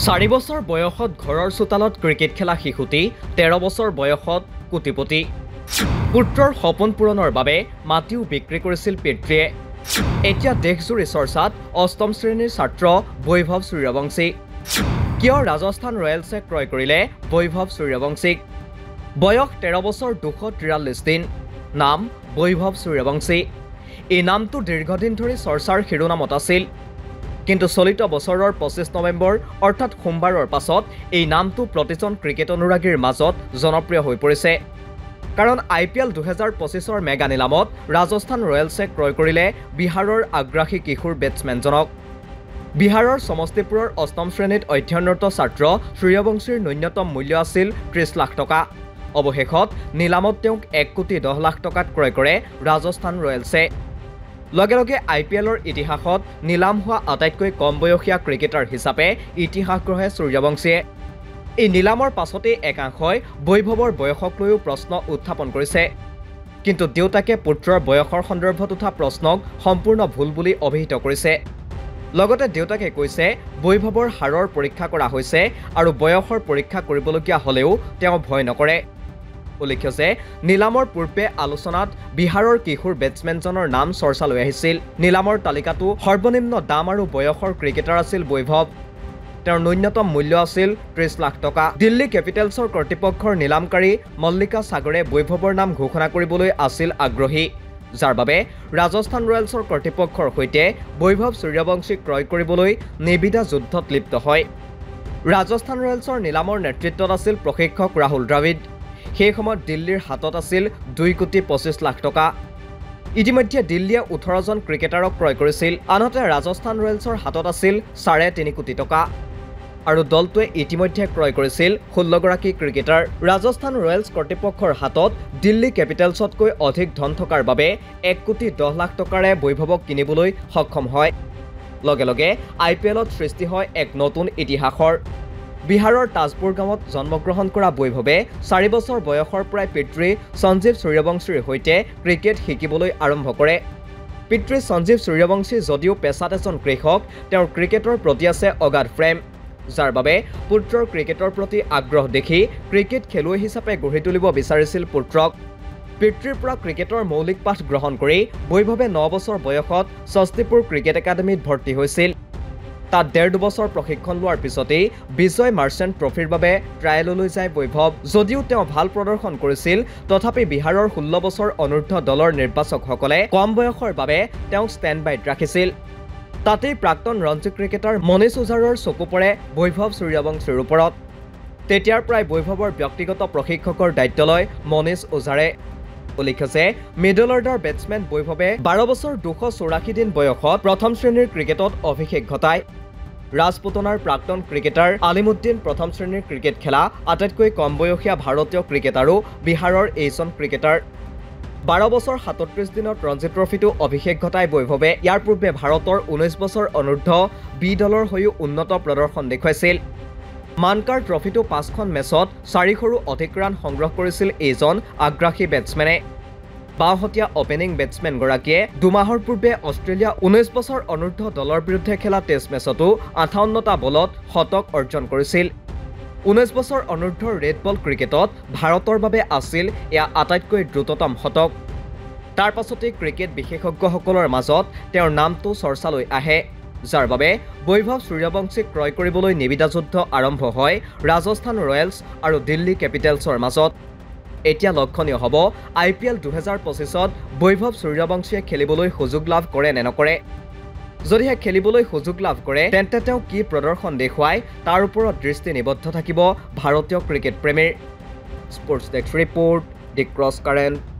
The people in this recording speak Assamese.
4 বছৰ বয়সত ঘৰৰ চোতালত ক্ৰিকেট খেলা শিশুটি 13 বছৰ বয়সত কোটিপতি পুত্ৰৰ সপোন পূৰণৰ বাবে মাটিও বিক্ৰী কৰিছিল পিতৃয়ে এতিয়া দেশজুৰি চৰ্চাত অষ্টম শ্ৰেণীৰ ছাত্ৰ বৈভৱ সূৰ্যবংশী কিয় ৰাজস্থান ৰয়েলছে ক্ৰয় কৰিলে বৈভৱ সূৰ্যবংশীক বয়স 13 বছৰ 243 দিন নাম বৈভৱ সূৰ্যবংশী এই নামটো দীৰ্ঘদিন ধৰি চৰ্চাৰ শিৰোনামত আছিল কিন্তু চলিত বছৰৰ 25 নৱেম্বৰ অৰ্থাৎ সোমবাৰৰ পাছত এই নামটো প্ৰতিজন ক্ৰিকেট অনুৰাগীৰ মাজত জনপ্ৰিয় হৈ পৰিছে কাৰণ IPL 2025ৰ মেগা নিলামত ৰাজস্থান ৰয়েলছে ক্ৰয় কৰিলে বিহাৰৰ আগ্ৰাসী কিশোৰ বেটছমেনজনক বিহাৰৰ সমষ্টিপুৰৰ অষ্টম শ্ৰেণীত অধ্যয়নৰত ছাত্ৰ সূৰ্যবংশীৰ ন্যূনতম মূল্য আছিল 30 লাখ টকা অৱশেষত নিলামত তেওঁক 1 কোটি 10 লাখ টকাত ক্ৰয় কৰে ৰাজস্থান ৰয়েলছে লগে লগে IPLৰ ইতিহাসত নিলাম হোৱা আটাইতকৈ কম বয়সীয়া ক্ৰিকেটাৰ হিচাপে ইতিহাস গঢ়ে সূৰ্যবংশীয়ে এই নিলামৰ পাছতে একাংশই বৈভৱৰ বয়সক লৈও প্ৰশ্ন উত্থাপন কৰিছে কিন্তু দেউতাকে পুত্ৰৰ বয়সৰ সন্দৰ্ভত উঠা প্ৰশ্নক সম্পূৰ্ণ ভুল বুলি অভিহিত কৰিছে লগতে দেউতাকে কৈছে বৈভৱৰ হাড়ৰ পৰীক্ষা কৰা হৈছে আৰু বয়সৰ পৰীক্ষা কৰিবলগীয়া হলেও তেওঁ ভয় নকৰে উল্লেখ্য যে নিলামৰ পূৰ্বে আলোচনাত বিহাৰৰ কিশোৰ বেটছমেনজনৰ নাম চৰ্চালৈ আহিছিল নিলামৰ তালিকাটো সৰ্বনিম্ন দাম আৰু বয়সৰ ক্ৰিকেটাৰ আছিল বৈভৱ তেওঁৰ ন্যূনতম মূল্য আছিল 30 লাখ টকা দিল্লী কেপিটেলছৰ কৰ্তৃপক্ষৰ নিলামকাৰী মল্লিকা সাগৰে বৈভৱৰ নাম ঘোষণা কৰিবলৈ আছিল আগ্ৰহী যাৰ বাবে ৰাজস্থান ৰয়েলছৰ কৰ্তৃপক্ষৰ সৈতে বৈভৱ সূৰ্যবংশীক ক্ৰয় কৰিবলৈ নিবিদা যুদ্ধত লিপ্ত হয় ৰাজস্থান ৰয়েলছৰ নিলামৰ নেতৃত্বত আছিল প্ৰশিক্ষক ৰাহুল দ্ৰাবিড সেই সময়ত দিল্লীৰ হাতত আছিল 2 কোটি 25 লাখ টকা ইতিমধ্যে দিল্লীয়ে 18 জন ক্ৰিকেটাৰক ক্ৰয় কৰিছিল আনহাতে ৰাজস্থান ৰয়েলছৰ হাতত আছিল 3.5 কোটি টকা আৰু দলটোৱে ইতিমধ্যে ক্ৰয় কৰিছিল 16 গৰাকী ক্ৰিকেটাৰ ৰাজস্থান ৰয়েলছ কৰ্তৃপক্ষৰ হাতত দিল্লী কেপিটেলছতকৈ অধিক ধন থকাৰ বাবে 1 কোটি 10 লাখ টকাৰে বৈভৱক কিনিবলৈ সক্ষম হয় লগে লগে IPLত সৃষ্টি হয় এক নতুন ইতিহাসৰ বিহাৰৰ তাজপুৰ গাঁৱত জন্মগ্ৰহণ কৰা বৈভৱে 4 বছৰ বয়সৰ পৰাই পিতৃ সঞ্জীৱ সূৰ্যবংশীৰ সৈতে ক্ৰিকেট শিকিবলৈ আৰম্ভ কৰে পিতৃ সঞ্জীৱ সূৰ্যবংশী যদিও পেছাত এজন কৃষক তেওঁৰ ক্ৰিকেটৰ প্ৰতি আছে অগাধ প্ৰেম যাৰ বাবে পুত্ৰৰ ক্ৰিকেটৰ প্ৰতি আগ্ৰহ দেখি ক্ৰিকেট খেলুৱৈ হিচাপে গঢ়ি তুলিব বিচাৰিছিল পুত্ৰক পিতৃৰ পৰা ক্ৰিকেটৰ মৌলিক পাঠ গ্ৰহণ কৰি বৈভৱে 9 বছৰ বয়সত ষষ্ঠীপুৰ ক্ৰিকেট একাডেমীত ভৰ্তি হৈছিল তাত 1.5 বছৰ প্ৰশিক্ষণ লোৱাৰ পিছতেই বিজয় মাৰ্চেণ্ট ট্ৰফিৰ বাবে ট্ৰায়েললৈ যায় বৈভৱ যদিও তেওঁ ভাল প্ৰদৰ্শন কৰিছিল তথাপি বিহাৰৰ 16 বছৰ অনূৰ্ধ্ব দলৰ নিৰ্বাচকসকলে কম বয়সৰ বাবে তেওঁক ষ্টেণ্ড বাইত ৰাখিছিল তাতেই প্ৰাক্তন ৰঞ্জী ক্ৰিকেটাৰ মনীষ ওজাৰৰ চকু পৰে বৈভৱ সূৰ্যবংশীৰ ওপৰত তেতিয়াৰ পৰাই বৈভৱৰ ব্যক্তিগত প্ৰশিক্ষকৰ দায়িত্ব লয় মনীষ ওজাৰে উল্লেখ্য যে মিডল অৰ্ডাৰ বেটছমেন বৈভৱে 12 বছৰ 284 দিন বয়সত প্ৰথম শ্ৰেণীৰ ক্ৰিকেটত অভিষেক ঘটায় ৰাজপুতনাৰ প্ৰাক্তন ক্ৰিকেটাৰ আলিমুদ্দিন প্ৰথম শ্ৰেণীৰ ক্ৰিকেট খেলা আটাইতকৈ কম বয়সীয়া ভাৰতীয় ক্ৰিকেটাৰো বিহাৰৰ এইজন ক্ৰিকেটাৰ 12 বছৰ 37 দিনত ৰঞ্জী ট্ৰফিটো অভিষেক ঘটায় বৈভৱে ইয়াৰ পূৰ্বে ভাৰতৰ 19 বছৰ অনূৰ্ধ্ব বি দলৰ হৈও উন্নত প্ৰদৰ্শন দেখুৱাইছিল মানকাৰ ট্ৰফিটো 5খন মেচত 400ৰো অধিক ৰান সংগ্ৰহ কৰিছিল এইজন আগ্ৰাসী বেটছমেনে বাওহতীয়া অপেনিং বেটছমেন গৰাকীয়ে 2 মাহৰ পূৰ্বে অষ্ট্ৰেলিয়া 19 বছৰ অনূৰ্ধ্ব দলৰ বিৰুদ্ধে খেলা টেষ্ট মেচতো 58টা বলত শতক অৰ্জন কৰিছিল 19 বছৰ অনূৰ্ধ্ব ৰেড বল ক্ৰিকেটত ভাৰতৰ বাবে আছিল এয়া আটাইতকৈ দ্ৰুততম শতক তাৰ পাছতে ক্ৰিকেট বিশেষজ্ঞসকলৰ মাজত তেওঁৰ নামটো চৰ্চালৈ আহে যাৰ বাবে বৈভৱ সূৰ্যবংশীক ক্ৰয় কৰিবলৈ নিবিদা যুদ্ধ আৰম্ভ হয় ৰাজস্থান ৰয়েলছ আৰু দিল্লী কেপিটেলছৰ মাজত এতিয়া লক্ষণীয় হ'ব IPL 2025ত বৈভৱ সূৰ্যবংশীয়ে খেলিবলৈ সুযোগ লাভ কৰে নে নকৰে যদিহে খেলিবলৈ সুযোগ লাভ কৰে তেন্তে তেওঁ কি প্ৰদৰ্শন দেখুৱায় তাৰ ওপৰত দৃষ্টি নিবদ্ধ থাকিব ভাৰতীয় ক্ৰিকেট প্ৰেমীৰ sports desk report the cross current